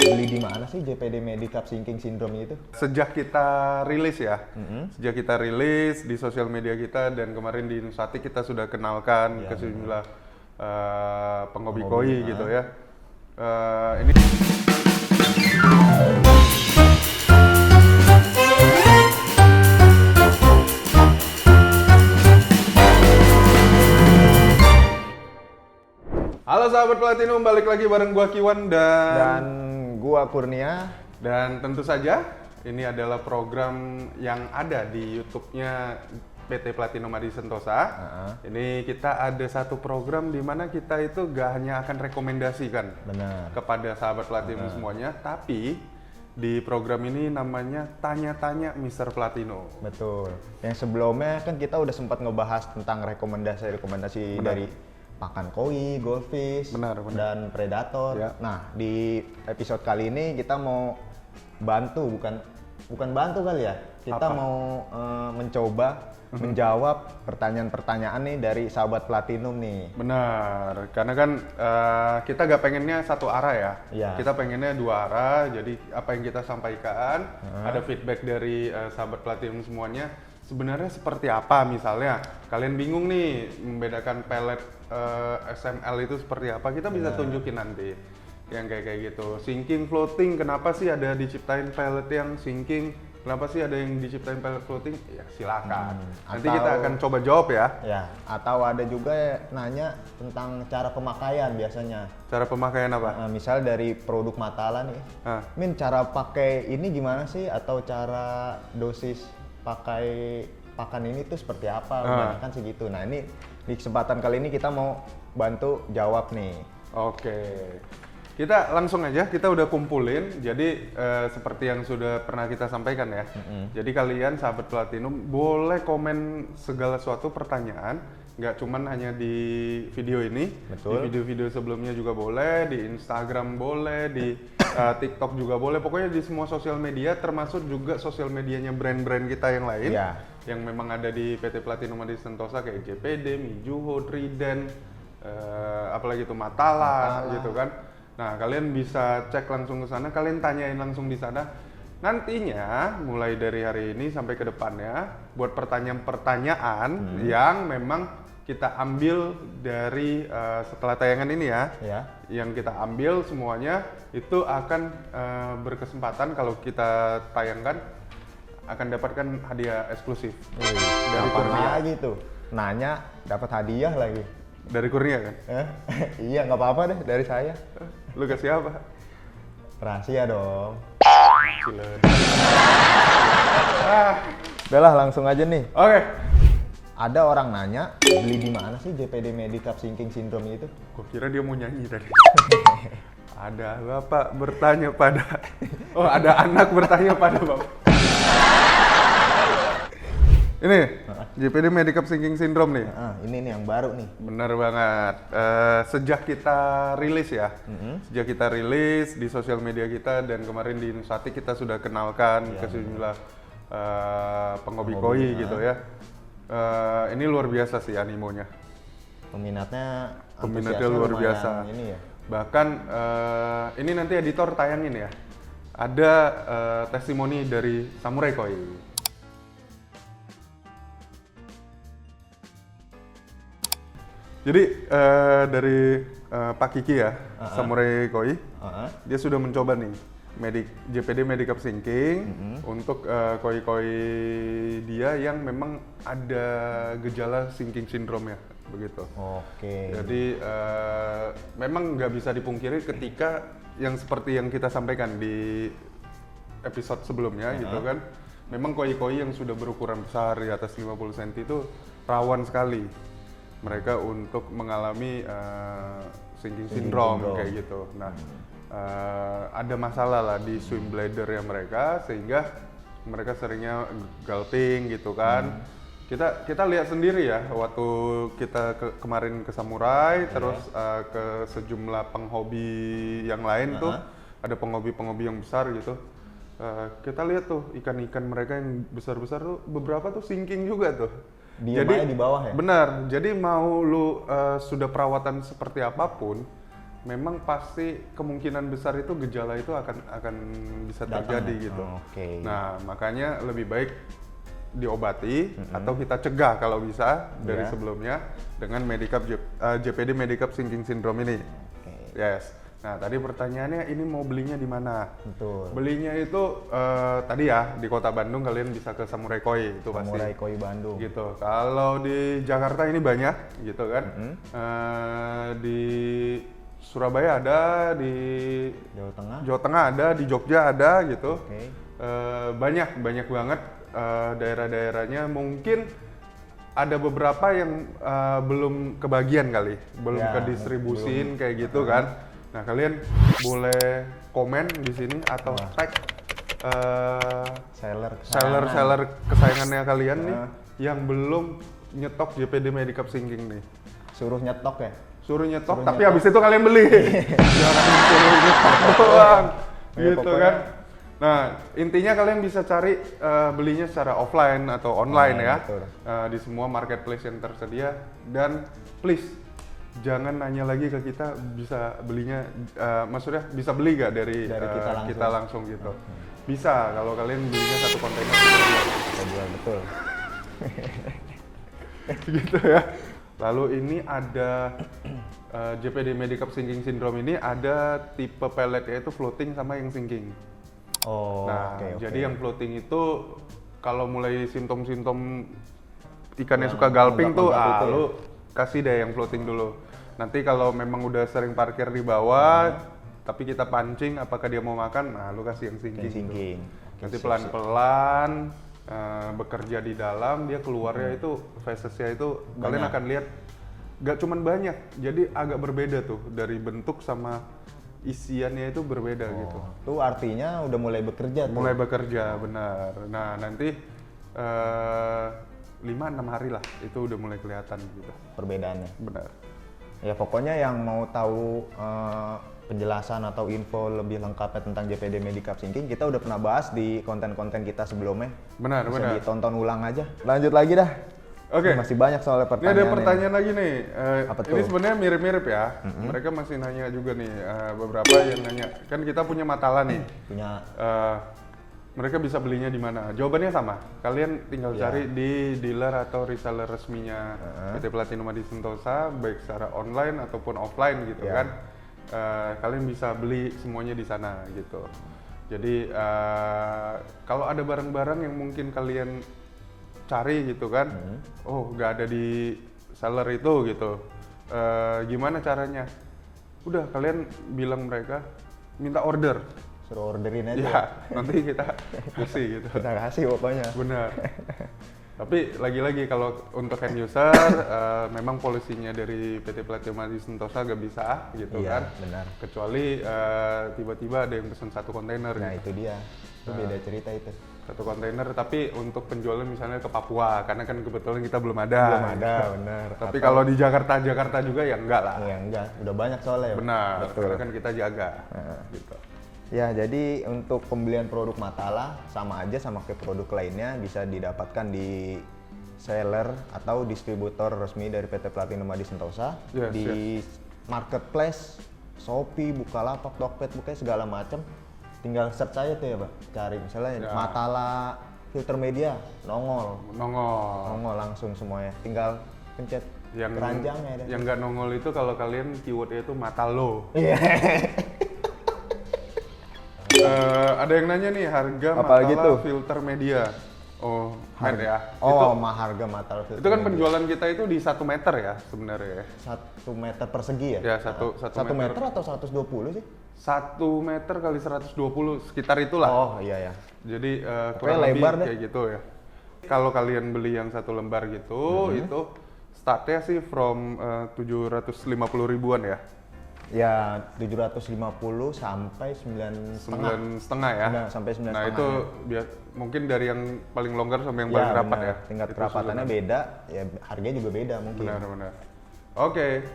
Beli di mana sih JPD Medicap Sinking Syndrome itu? Sejak kita rilis ya, sejak kita rilis di sosial media kita dan kemarin di Nusati kita sudah kenalkan ke sejumlah penghobi koi gitu ya. Ini halo sahabat Platinum, balik lagi bareng gua Kiwan Dan gua Kurnia. Dan tentu saja ini adalah program yang ada di YouTube-nya PT Platinum Adi Sentosa. Ini kita ada satu program di mana kita itu gak hanya akan rekomendasikan kepada sahabat Platinum semuanya, tapi di program ini namanya Tanya-Tanya Mr. Platinum. Betul. Yang sebelumnya kan kita udah sempat ngebahas tentang rekomendasi dari pakan koi, goldfish, dan predator. Ya. Nah, di episode kali ini kita mau bantu, bukan bantu kali ya. Kita mau mencoba menjawab pertanyaan-pertanyaan nih dari sahabat Platinum nih. Benar, karena kan kita gak pengennya satu arah ya. Kita pengennya dua arah, jadi apa yang kita sampaikan, ada feedback dari sahabat Platinum semuanya. Sebenarnya seperti apa, misalnya kalian bingung nih membedakan pellet SML itu seperti apa, kita bisa tunjukin nanti yang kayak gitu. Sinking, floating, kenapa sih ada diciptain pellet yang sinking, kenapa sih ada yang diciptain pellet floating, ya silakan. Nanti kita akan coba jawab ya. Ya, atau ada juga nanya tentang cara pemakaian biasanya. Cara pemakaian apa? Nah, misal dari produk Matala nih, Min, cara pakai ini gimana sih, atau cara dosis pakai pakan ini tuh seperti apa, kan segitu. Nah, ini di kesempatan kali ini kita mau bantu jawab nih. Oke, kita langsung aja, kita udah kumpulin. Jadi seperti yang sudah pernah kita sampaikan ya. Jadi kalian sahabat Platinum boleh komen segala suatu pertanyaan, nggak cuman hanya di video ini. Di video-video sebelumnya juga boleh, di Instagram boleh, di TikTok juga boleh, pokoknya di semua sosial media, termasuk juga sosial medianya brand-brand kita yang lain, yang memang ada di PT Platinum Adi Sentosa kayak JPD, Mizuho, Trident, apalagi itu Matala gitu kan. Nah, kalian bisa cek langsung ke sana, kalian tanyain langsung di sana. Nantinya mulai dari hari ini sampai ke depannya buat pertanyaan-pertanyaan yang memang kita ambil dari setelah tayangan ini ya, yang kita ambil semuanya itu akan berkesempatan kalau kita tayangkan akan dapatkan hadiah eksklusif dari Kurnia. Lagi tuh nanya dapat hadiah lagi dari Kurnia kan? Iya, nggak apa-apa deh dari saya. Lu kasih apa? Rahasia dong. Udahlah langsung aja nih. Oke. Ada orang nanya, beli di mana sih JPD Medicap Sinking Syndrome itu? Gua kira dia mau nyanyi tadi. Ada bapak bertanya pada, ada anak bertanya pada bapak. Ini JPD Medicap Sinking Syndrome nih. Ini nih yang baru nih. Bener banget. Sejak kita rilis ya, sejak kita rilis di sosial media kita dan kemarin di Nusati kita sudah kenalkan ke sejumlah penghobi koi gitu ya. Ini luar biasa sih animonya. Peminatnya luar biasa. Ini ya. Bahkan ini nanti editor tayangin ya. Ada testimoni dari Samurai Koi. Jadi dari Pak Kiki ya, Samurai Koi, dia sudah mencoba nih JPD Medicap Sinking untuk koi-koi dia yang memang ada gejala sinking syndrome ya, begitu. Jadi memang nggak bisa dipungkiri ketika yang seperti yang kita sampaikan di episode sebelumnya gitu kan, memang koi-koi yang sudah berukuran besar di atas 50 cm itu rawan sekali mereka untuk mengalami sinking syndrome kayak gitu. Nah, ada masalah lah di swim bladder ya mereka, sehingga mereka seringnya gulping gitu kan. Kita lihat sendiri ya waktu kita kemarin ke Samurai, terus ke sejumlah penghobi yang lain tuh, ada penghobi-penghobi yang besar gitu. Kita lihat tuh ikan-ikan mereka yang besar-besar tuh beberapa tuh sinking juga tuh. Jadi di bawah ya? Benar, jadi mau lu sudah perawatan seperti apapun, memang pasti kemungkinan besar itu gejala itu akan bisa terjadi gitu. Nah, makanya lebih baik diobati atau kita cegah kalau bisa dari sebelumnya dengan Medicap JPD Medicap Sinking Syndrome ini. Yes. Nah, tadi pertanyaannya ini mau belinya di mana? Betul. Belinya itu tadi ya di Kota Bandung kalian bisa ke Samurai Koi itu pasti. Samurai Koi Bandung. Gitu. Kalau di Jakarta ini banyak gitu kan. Di Surabaya ada, di Jawa Tengah ada, di Jogja ada gitu. Banyak banget daerah-daerahnya. Mungkin ada beberapa yang belum kebagian kali, belum kedistribusin kayak gitu kan. Nah, kalian boleh komen di sini atau tag seller kesayangannya kalian nih yang belum nyetok JPD Medicap Sinking nih. Suruh nyetok ya? Suruh nyetok, tapi habis itu kalian beli. Jangan suruh nyetok doang. Gitu kan. Nah, intinya kalian bisa cari belinya secara offline atau online ya. Di semua marketplace yang tersedia. Dan please jangan nanya lagi ke kita bisa belinya, maksudnya bisa beli gak dari kita langsung gitu. Bisa, kalau kalian belinya satu kontainer kita jual. Betul. Gitu ya. Lalu ini ada JPD Medicap Sinking Syndrome ini ada tipe pellet yaitu floating sama yang sinking. Jadi yang floating itu kalau mulai simptom-simptom ikannya suka galping tuh, lu kasih deh yang floating dulu. Nanti kalau memang udah sering parkir di bawah, tapi kita pancing apakah dia mau makan, nah lu kasih yang sinking. Nanti pelan-pelan bekerja di dalam, dia keluarnya itu fesesnya itu kalian akan lihat gak cuman banyak, jadi agak berbeda tuh dari bentuk sama isiannya itu berbeda gitu. Itu artinya udah mulai bekerja tuh? Mulai bekerja, benar. Nah nanti 5-6 hari lah itu udah mulai kelihatan gitu perbedaannya. Benar. Ya pokoknya yang mau tahu penjelasan atau info lebih lengkapnya tentang JPD Medicap Sinking kita udah pernah bahas di konten-konten kita sebelumnya. Benar. Bisa ditonton ulang aja. Lanjut lagi dah. Oke. Masih banyak soalnya pertanyaan. Ini ada pertanyaan lagi nih. Ini sebenarnya mirip-mirip ya. Mereka masih nanya juga nih, beberapa yang nanya. Kan kita punya Matala nih. Mereka bisa belinya di mana? Jawabannya sama. Kalian tinggal cari di dealer atau reseller resminya PT Platinum Madi Sentosa, baik secara online ataupun offline gitu kan. Kalian bisa beli semuanya di sana gitu. Jadi kalau ada barang-barang yang mungkin kalian cari gitu kan, nggak ada di seller itu gitu. Gimana caranya? Udah kalian bilang mereka minta order. Suruh orderin aja. Ya, nanti kita kasih gitu. Kita kasih pokoknya. Benar. Tapi lagi-lagi kalau untuk end user, memang polisinya dari PT Platinum Madi Sentosa gak bisa gitu kan. Benar. Kecuali tiba-tiba ada yang pesan satu kontainer. Nah gitu. itu dia, itu beda cerita itu. Satu kontainer tapi untuk penjualan misalnya ke Papua, karena kan kebetulan kita belum ada. Belum ada, benar. Tapi kalau di Jakarta juga ya enggak lah. Ya enggak, udah banyak soalnya. Benar, karena kan kita jaga. Gitu. Ya, jadi untuk pembelian produk Matala sama aja sama kayak produk lainnya bisa didapatkan di seller atau distributor resmi dari PT Platinum Madi Sentosa di marketplace, Shopee, Bukalapak, Tokped, pokoknya segala macam. Tinggal search aja tuh ya, Pak. Cari misalnya Matala filter media, nongol langsung semuanya. Tinggal pencet keranjangnya. Yang nggak nongol itu kalau kalian keywordnya itu Matalo. Ada yang nanya nih harga Matala filter media. Harga Matala filter. Itu kan penjualan kita itu di 1 meter ya sebenarnya. 1 meter persegi ya? Ya, 1 meter atau 120 sih? 1 meter kali 120 sekitar itulah. Oh iya ya. Jadi kurang lebih kayak gitu ya. Kalau kalian beli yang 1 lembar gitu, itu startnya sih from 750 ribuan ya. Ya 750 sampai 9,5 ya. Sampai 9,5. Nah itu mungkin dari yang paling longgar sampai yang paling rapat ya. Tingkat kerapatannya beda, ya harganya juga beda mungkin. Benar. Oke.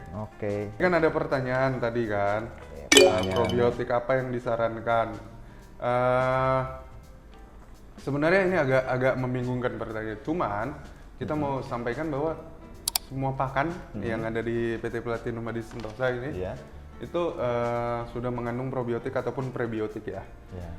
Kan ada pertanyaan tadi kan. Probiotik apa yang disarankan? Sebenarnya ini agak membingungkan pertanyaan. Cuman kita mau sampaikan bahwa semua pakan yang ada di PT Platinum Madi Sentosa ini itu sudah mengandung probiotik ataupun prebiotik ya.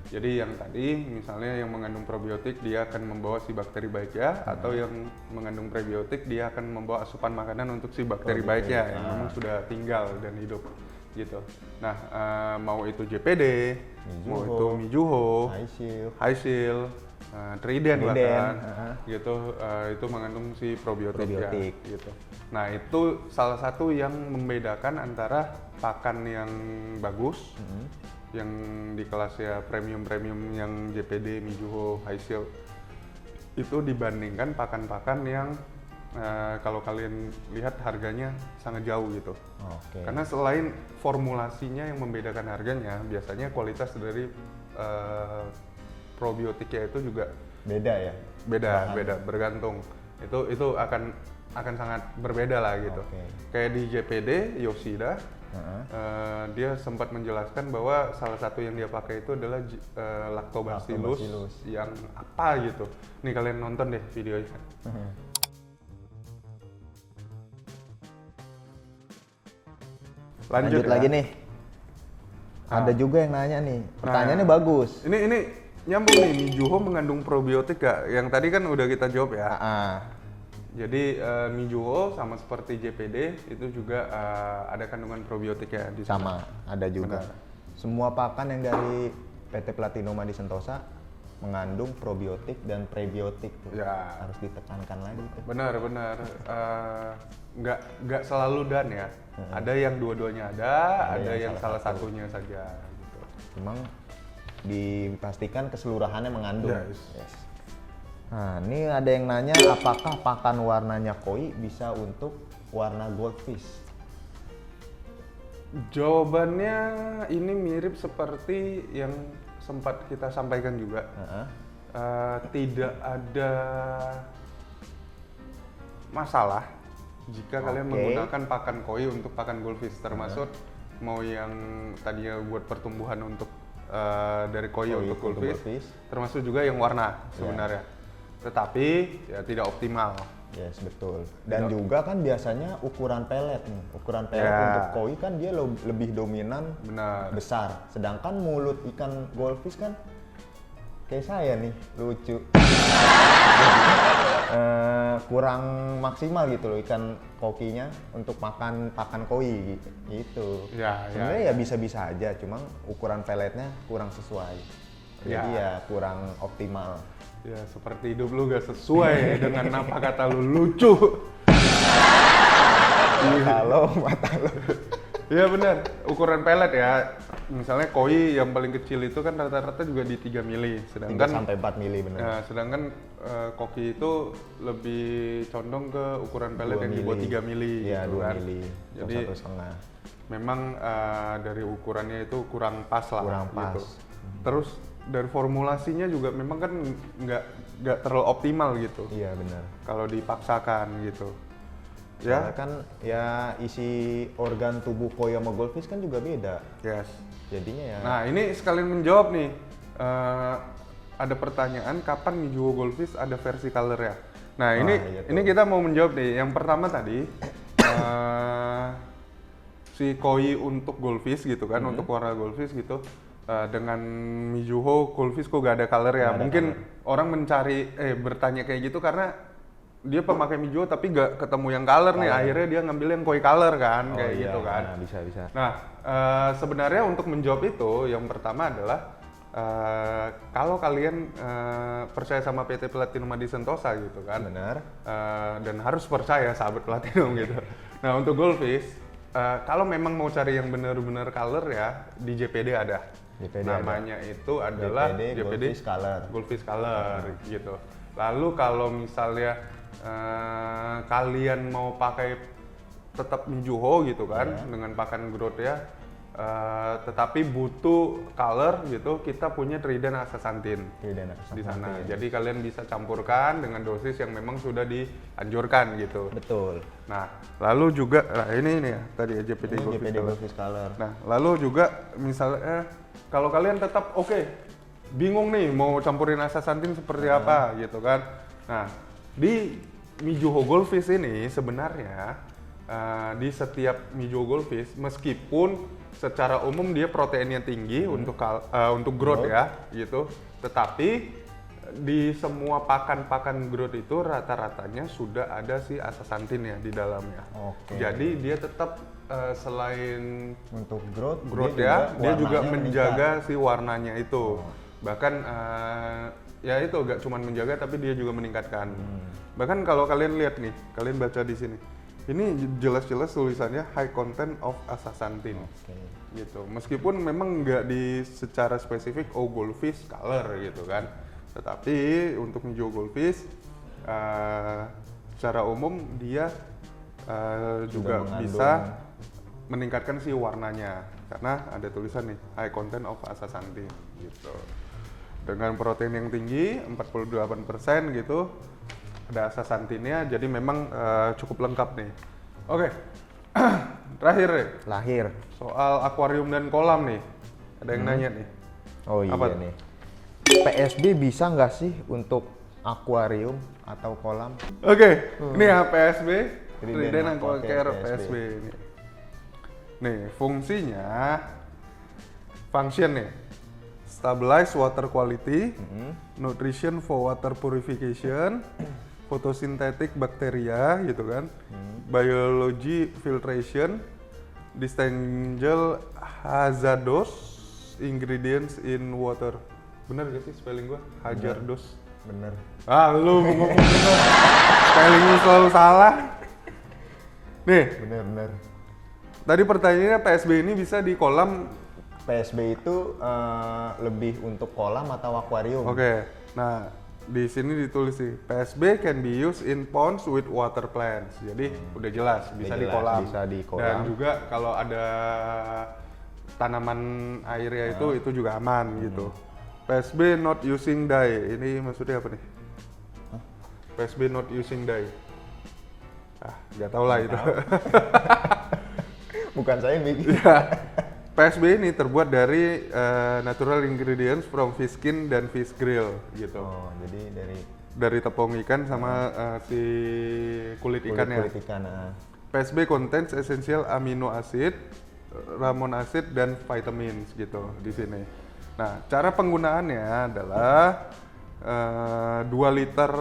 Jadi yang tadi misalnya yang mengandung probiotik dia akan membawa si bakteri baiknya, atau yang mengandung prebiotik dia akan membawa asupan makanan untuk si bakteri baiknya yang memang sudah tinggal dan hidup gitu. Nah, mau itu JPD, mau itu Mijuho, Highshield, Trident bahkan gitu, itu mengandung si probiotik. Ya, gitu. Nah, itu salah satu yang membedakan antara pakan yang bagus, yang di kelas ya premium yang JPD, Mijuho, Highshield itu dibandingkan pakan-pakan yang kalau kalian lihat harganya sangat jauh gitu. Karena selain formulasinya yang membedakan harganya, biasanya kualitas dari probiotiknya itu juga beda ya. Beda bergantung. Itu akan sangat berbeda lah gitu. Kayak di JPD Yoshida, dia sempat menjelaskan bahwa salah satu yang dia pakai itu adalah lactobacillus yang apa gitu. Nih kalian nonton deh videonya. Lanjut lagi nih. Ada juga yang nanya nih. Pertanyaannya bagus. Ini nyambung nih, Mijuho mengandung probiotik gak? Yang tadi kan udah kita jawab ya. Jadi Mijuho sama seperti JPD itu juga ada kandungan probiotik ya di sana. Sama, ada juga. Semua pakan yang dari PT Platinum Madi Sentosa mengandung probiotik dan prebiotik tuh. Harus ditekankan lagi tuh. Benar. Nggak selalu dan ya. Ada yang dua-duanya ada yang salah satunya saja gitu. Memang dipastikan keseluruhannya mengandung. Nah, ini ada yang nanya apakah pakan warnanya koi bisa untuk warna goldfish? Jawabannya ini mirip seperti yang sempat kita sampaikan juga. Tidak ada masalah jika kalian menggunakan pakan koi untuk pakan goldfish, termasuk mau yang tadinya buat pertumbuhan untuk dari koi untuk goldfish, termasuk juga yang warna sebenarnya. Tetapi ya tidak optimal. Yes, betul. Dan juga kan biasanya ukuran pelet nih. Ukuran pelet untuk koi kan dia lebih dominan, besar. Sedangkan mulut ikan goldfish kan kayak saya nih, lucu. Kurang maksimal gitu loh ikan kokinya untuk makan pakan koi gitu. Sebenarnya ya bisa-bisa aja, cuma ukuran peletnya kurang sesuai. Jadi ya kurang optimal. Ya seperti hidup lu gak sesuai dengan apa kata lu lucu. Mata lo. Iya benar, ukuran pelet ya. Misalnya koi yang paling kecil itu kan rata-rata juga di 3 mili, sedangkan 3 sampai 4 mili benar. Ya, sedangkan koki itu lebih condong ke ukuran pelet yang di bawah 3 mili. Iya, gitu 2 mili. Jadi 1,5. Memang dari ukurannya itu kurang pas lah. Kurang pas. Gitu. Terus dari formulasinya juga memang kan nggak terlalu optimal gitu. Iya benar. Kalau dipaksakan gitu. Soalnya kan ya isi organ tubuh koi sama goldfish kan juga beda. Jadinya ya. Nah ini sekalian menjawab nih. Ada pertanyaan kapan Mijuho goldfish ada versi color ya? Nah ini kita mau menjawab nih. Yang pertama tadi si koi untuk goldfish gitu kan, untuk warna goldfish gitu. Dengan Mijuho goldfish kok gak ada color ya? Mungkin orang bertanya kayak gitu karena dia pemakai Mijuho tapi gak ketemu yang color nih, akhirnya dia ngambil yang koi color kan, gitu kan. Nah, bisa. Nah, sebenarnya untuk menjawab itu, yang pertama adalah kalau kalian percaya sama PT Platinum Madi Sentosa gitu kan. Benar. Dan harus percaya sahabat Platinum gitu. Nah, untuk goldfish, kalau memang mau cari yang benar-benar color ya, di JPD ada. Namanya itu adalah JPD Goldfish Color gitu. Lalu kalau misalnya kalian mau pakai tetap Mijuho gitu kan, dengan pakan growth ya, tetapi butuh color gitu, kita punya Trident Astaxanthin di sana. Jadi kalian bisa campurkan dengan dosis yang memang sudah dianjurkan gitu. Betul. Nah, lalu juga ini ya tadi JPD Goldfish Color. Nah, lalu juga misalnya kalau kalian tetap bingung nih mau campurin Astaxanthin seperti apa gitu kan. Nah, di Mijuho Goldfish ini sebenarnya di setiap Mijuho Goldfish meskipun secara umum dia proteinnya tinggi untuk growth ya, gitu. Tetapi di semua pakan growth itu rata-ratanya sudah ada si astaxanthin ya di dalamnya. Jadi dia tetap selain untuk growth dia juga menjaga si warnanya itu. Bahkan ya itu gak cuma menjaga tapi dia juga meningkatkan. Bahkan kalau kalian lihat nih, kalian baca di sini. Ini jelas-jelas tulisannya high content of astaxanthin. Gitu. Meskipun memang nggak di secara spesifik goldfish color gitu kan. Tetapi untuk hijau goldfish secara umum dia juga bisa meningkatkan si warnanya karena ada tulisan nih high content of astaxanthin gitu. Dengan protein yang tinggi 48% gitu, ada astaxanthinnya, jadi memang cukup lengkap nih. Oke. Terakhir nih. Soal akuarium dan kolam nih. Ada yang nanya nih. Oh iya nih. PSB bisa nggak sih untuk akuarium atau kolam? Oke, ini ya PSB, Trident Aquacare PSB ini. Nih, fungsinya, function nih, stabilize water quality, nutrition for water purification, photosynthetic bacteria gitu kan, biology filtration, distinguish hazardous ingredients in water. Bener gak sih spelling gua? Hazardous. Bener. Lu ngomong gitu. Spelling lu selalu salah. Nih. Bener. Tadi pertanyaannya PSB ini bisa di kolam. PSB itu lebih untuk kolam atau akuarium? Oke. Nah, di sini ditulis sih PSB can be used in ponds with water plants. Jadi udah jelas bisa di kolam. Bisa di kolam. Dan juga kalau ada tanaman airnya itu juga aman gitu. PSB not using dye. Ini maksudnya apa nih? PSB not using dye. Nggak tahu lah itu. Bukan saya yang bikin. PSB ini terbuat dari natural ingredients from fish skin dan fish grill gitu. Oh, jadi dari tepung ikan sama si kulit ikannya. Kulit ikan. PSB contains essential amino acid, ramon acid dan vitamins gitu di sini. Nah, cara penggunaannya adalah 2 liter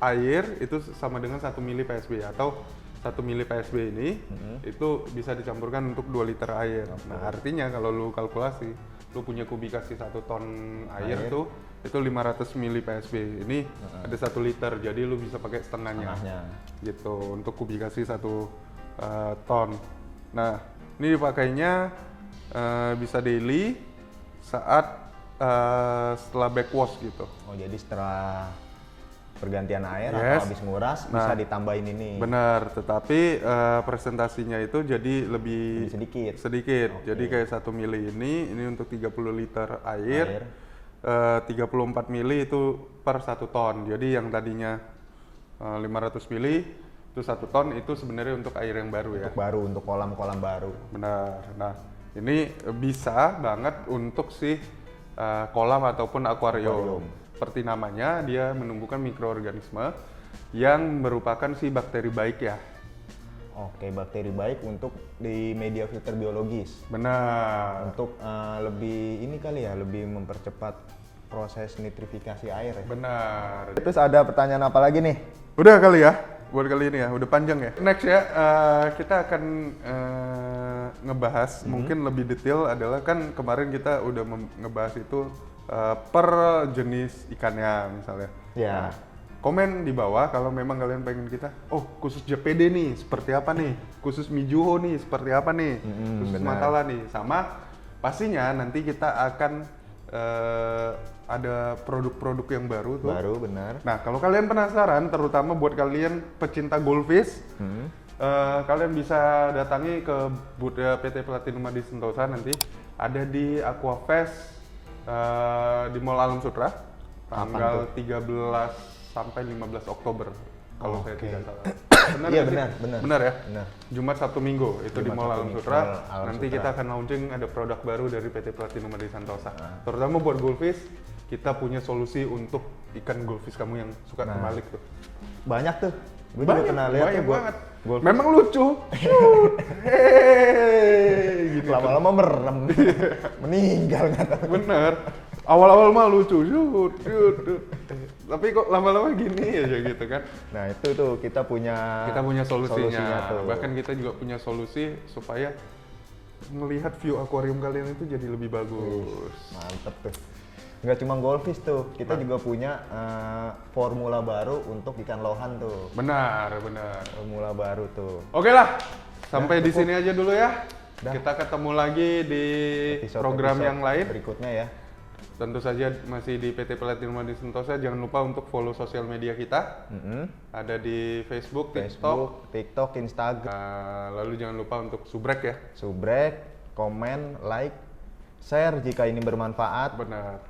air itu sama dengan 1 mili PSB atau 1 mili PSB ini itu bisa dicampurkan untuk 2 liter air. Nah, artinya kalau lu kalkulasi, lu punya kubikasi 1 ton air tuh itu 500 mili PSB. Ini ada 1 liter, jadi lu bisa pakai setengahnya. Gitu untuk kubikasi 1 ton. Nah, ini dipakainya bisa daily saat setelah backwash gitu. Oh, jadi setelah pergantian air atau habis nguras bisa ditambahin ini. Benar, tetapi presentasinya itu jadi lebih sedikit. Jadi kayak 1 mili ini untuk 30 liter air. 34 mili itu per 1 ton. Jadi yang tadinya 500 mili itu 1 ton itu sebenarnya untuk air yang baru ya. Untuk kolam-kolam baru. Benar. Nah, ini bisa banget untuk si kolam ataupun akuarium. Seperti namanya, dia menumbuhkan mikroorganisme yang merupakan si bakteri baik ya. Oke, bakteri baik untuk di media filter biologis. Benar. Untuk lebih ini kali ya, lebih mempercepat proses nitrifikasi air ya. Benar. Terus ada pertanyaan apa lagi nih? Udah kali ya, buat kali ini ya, udah panjang ya. Next ya, kita akan ngebahas mungkin lebih detail adalah kan kemarin kita udah ngebahas itu per jenis ikannya misalnya. Ya. Nah, komen di bawah kalau memang kalian pengen kita, khusus JPD nih seperti apa nih, khusus Mijuho nih seperti apa nih, khusus Matala nih, sama pastinya nanti kita akan ada produk-produk yang baru tuh. Baru, benar. Nah, kalau kalian penasaran, terutama buat kalian pecinta goldfish, kalian bisa datangi ke booth PT Platinum di Sentosa nanti. Ada di Aquafest di Mall Alam Sutra, tanggal 13 sampai 15 Oktober, kalau saya tidak salah. Benar, iya, benar ya? Benar. Jumat, Sabtu, Minggu itu di Mall Alam Sutra. Nanti Sutra. kita akan launching ada produk baru dari PT Platinum di Sentosa. Terutama buat goldfish, kita punya solusi untuk ikan goldfish kamu yang suka terbalik tuh. Banyak tuh. Gue juga pernah lihat banyak tuh banget. golf. Memang lucu. Shoot. Gini. Lama-lama merem. Meninggal nggak tahu. Bener. Awal-awal mah lucu, shoot. Tapi kok lama-lama gini aja gitu kan. Nah itu tuh kita punya solusinya tuh. Bahkan kita juga punya solusi supaya melihat view akuarium kalian itu jadi lebih bagus. Mantep tuh. Nggak cuma goldfish tuh, kita juga punya formula baru untuk ikan lohan tuh. Benar. Formula baru tuh. Oke lah, sampai di sini aja dulu ya. Dah. Kita ketemu lagi di program yang lain berikutnya ya. Tentu saja masih di PT Pelatihan Madi Sentosa. Jangan lupa untuk follow sosial media kita. Ada di Facebook, TikTok, Instagram. Lalu jangan lupa untuk subrek ya. Subrek, komen, like, share jika ini bermanfaat. Benar.